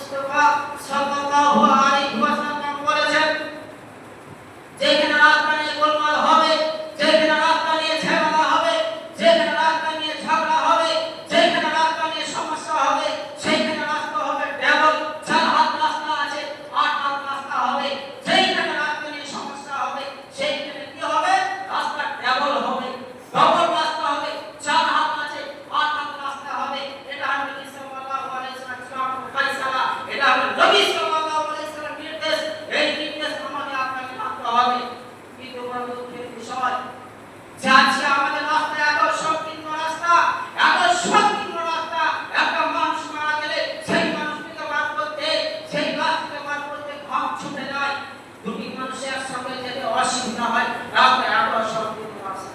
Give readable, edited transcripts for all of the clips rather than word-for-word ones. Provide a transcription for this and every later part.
মুস্তাফা সাল্লাল্লাহু আলাইহি ওয়াসাল্লাম বলেছেন, যেখানে রাস্তা নিয়ে গোলমাল হবে, যেখানে রাস্তা নিয়ে ঝামেলা হবে, যেখানে রাস্তা নিয়ে ঝগড়া হবে, যেখানে রাস্তা নিয়ে সমস্যা হবে, সেইখানে রাস্তা হবে ডবল। 4 হাত রাস্তা আছে, 8 হাত রাস্তা হবে। যেখানে রাস্তা নিয়ে সমস্যা হবে, সেইখানে কি হবে? রাস্তা ডবল হবে, ডবল রাস্তা হবে। 4 হাত আছে, 8 হাত রাস্তা হবে। এটা হলো নবী সাল্লাল্লাহু আলাইহি ওয়াসাল্লাম ফায়সালা, এটা হলো নবী সাল্লাল্লাহু আলাইহি ওয়াসাল্লাম নির্দেশ। এই নির্দেশ আমাদের আপনাকে মানতে হবে। কিন্তু বন্ধুদের বিষয় যে আছে আমাদের রাস্তা এত সংকীর্ণ রাস্তা, এত সংকীর্ণ রাস্তা, একটা মানুষ মারা গেলে সেই মানুষকে বার করতে, সেই রাস্তাকে বার করতে ঘাম ছুটে যায়। দুটি মানুষের একসঙ্গে যেতে অসুবিধা হয়, রাস্তা এত সংকীর্ণ রাস্তা।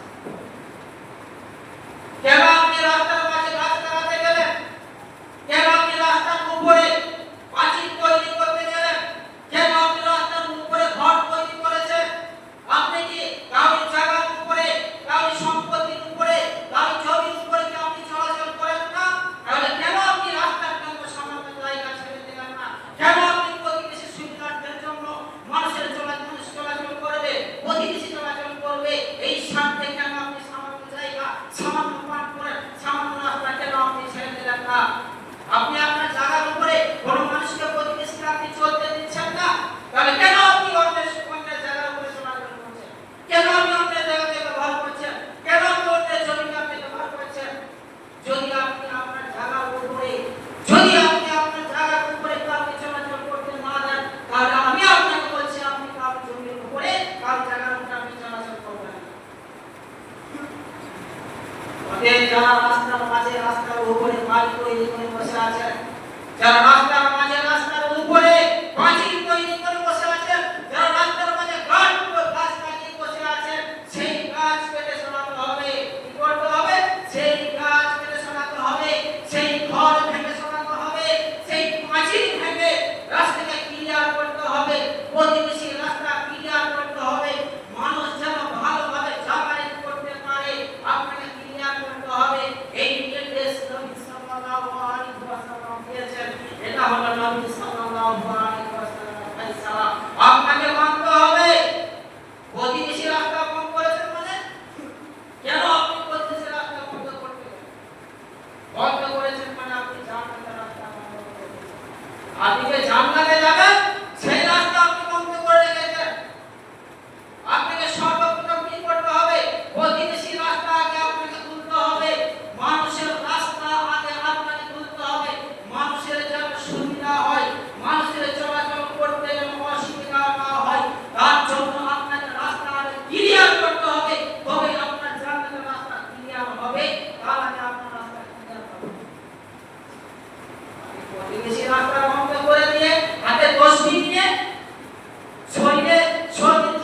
কেন আপনি রাস্তার মাঝে গাছ লাগাতে গেলেন? কেন আপনি রাস্তার উপরে পাঁচিল তৈরি করতে গেলেন? কেন আপনি রাস্তার উপরে ঘর তৈরি করেছেন? আপনি কি কারোর জায়গার উপরে, কারোর সম্পত্তির উপরে, কারোর জমির উপরে কি আপনি চলাচল করেন না? তাহলে কেন আপনি রাস্তার জন্য সামান্য জায়গা ছেড়ে দিলেন না? কেন আপনি প্রতিবেশী সুবিধার্থের জন্য মানুষের চলাচল করবে, প্রতিবেশী চলাচল করবে, এই স্বার্থে কেন আপনি সামান্য জায়গা, সামান্য পান করেন, সামান্য রাস্তা কেন আপনি ছেড়ে দিলেন না? আপনি আপনার জায়গার উপরে কোনো মানুষকে, প্রতিবেশীকে আপনি চলতে দিচ্ছেন না, তাহলে কেন আপনি অন্যের জায়গার উপরে চলাচল করছেন? কেন আপনি অন্যের জায়গাকে ব্যবহার করছেন? কেন আপনি অন্যের জমিকে আপনি ব্যবহার করছেন? যদি আপনি আপনার জায়গার উপরে, যদি আপনি আপনার জায়গার উপরে কাউকে চলাচল করতে না দেন, তাহলে আমি আপনাকে বলছি আপনি কারোর জমির উপরে, কারোর জায়গার উপরে আপনি চলাচল করবেন না। ওদের যারা রাস্তার মাঝে, রাস্তার উপরে বাড়ি তৈরি করে বসে আছেন, যারা রাস্তার মাঝে, রাস্তার উপরে পাঁচিল তৈরি করে বসে আছেন, যারা রাস্তার মাঝে গাছ লাগিয়ে বসে আছেন, সেই গাছ কেটে সরাতে হবে। কি করতে হবে? সেই গাছ কেটে সরাতে হবে, সেই ঘর ভেঙে সরাতে হবে, সেই পাঁচিল ভেঙে রাস্তাকে ক্লিয়ার করতে হবে, প্রতিবেশী রাস্তা ক্লিয়ার করতে হবে। মানুষ যেন ভালোভাবে যাতায়াত করতে পারে, আপনাকে ক্লিয়ার করতে হবে। এই নির্দেশ নবী সাল্লাল্লাহু আলাইহি ওয়াসাল্লাম দিয়েছেন। এটা হলো নবী সাল্লাল্লাহু আলাইহি ওয়াসাল্লামের ফায়সালা। আপনাকে মানতে হবে। প্রতিবেশী রাস্তা বন্ধ করেছেন মানে কেন আপনি প্রতিবেশী রাস্তা বন্ধ করতে গেলেন? বন্ধ করেছেন মানে আপনি জান্নাতের রাস্তা বন্ধ করে দিয়েছেন। আপনি যে জান্নাতে যাবেন সেই রাস্তা আপনি বন্ধ করে রেখেছেন। আপনাকে সর্বপ্রথম কি করতে হবে? প্রতিবেশী রাস্তা আগে আপনাকে খুলতে হবে, মানুষের রাস্তা আগে আপনাকে খুলতে হবে। মানুষের যেন সুবিধা হয়, মানুষের চলাচল করতে যেন অসুবিধা না হয়, তার জন্য আপনাকে রাস্তা আগে ক্লিয়ার করতে হবে। তবে আপনার জান্নাতের রাস্তা ক্লিয়ার হবে, তার আগে আপনার রাস্তা ক্লিয়ার হবে। প্রতিবেশী রাস্তা বন্ধ করে দিয়ে, হাতে তসবিহ নিয়ে, শরীরে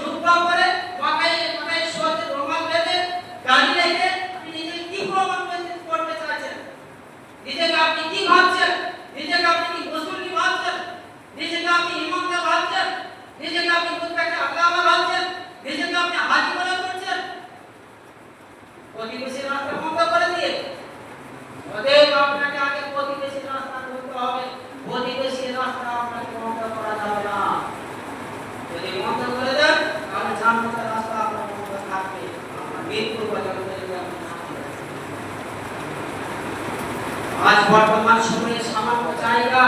জুব্বা করে, মাথায় শরীরে রুমাল বেঁধে, গাড়ি রেখে আপনি নিজেকে কি প্রমাণ করতে চাচ্ছেন? নিজেকে আপনি কি ভাবছেন? নিজেকে আপনি কি মুসলিম ভাবছেন? নিজেকে আপনি ইমামদার ভাবছেন? নিজেকে আপনি মুত্তাকি আল্লামা ভাবছেন? নিজেকে আপনি হাজি মনে করছেন? প্রতিবেশী রাস্তা বন্ধ করে দিয়ে অতএব আপনাকে আগে প্রতিবেশী রাস্তা খুলতে হবে। প্রতিবেশী রাস্তা আপনাকে বন্ধ করা যাবে না। যদি বন্ধ করে দেন তাহলে জান্নাতের রাস্তা আপনার বন্ধ থাকবে, আপনার মৃত্যু পর্যন্ত আপনি থাকবেন। আজ বর্তমান সময়ে সামান্য জায়গা